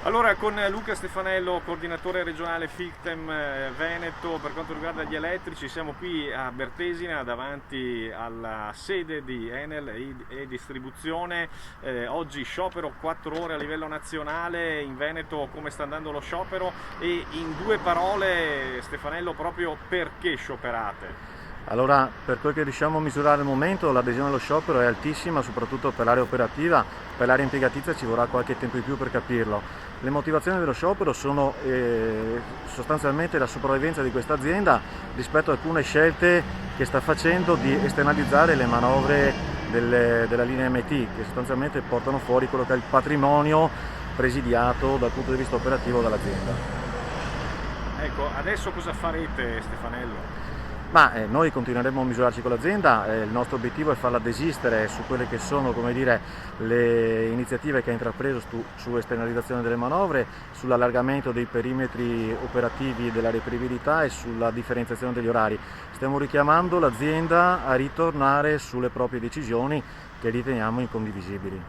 Allora, con Luca Stefanello, coordinatore regionale Fictem Veneto, per quanto riguarda gli elettrici, siamo qui a Bertesina davanti alla sede di Enel e Distribuzione. Oggi sciopero 4 ore a livello nazionale. In Veneto come sta andando lo sciopero? E in 2 parole, Stefanello, proprio perché scioperate? Allora, per quel che riusciamo a misurare al momento, l'adesione allo sciopero è altissima, soprattutto per l'area operativa. Per l'area impiegatizia ci vorrà qualche tempo in più per capirlo. Le motivazioni dello sciopero sono sostanzialmente la sopravvivenza di questa azienda rispetto a alcune scelte che sta facendo di esternalizzare le manovre della linea MT, che sostanzialmente portano fuori quello che è il patrimonio presidiato dal punto di vista operativo dall'azienda. Ecco, adesso cosa farete, Stefanello? Ma noi continueremo a misurarci con l'azienda, il nostro obiettivo è farla desistere su quelle che sono, come dire, le iniziative che ha intrapreso su esternalizzazione delle manovre, sull'allargamento dei perimetri operativi della reperibilità e sulla differenziazione degli orari. Stiamo richiamando l'azienda a ritornare sulle proprie decisioni che riteniamo incondivisibili.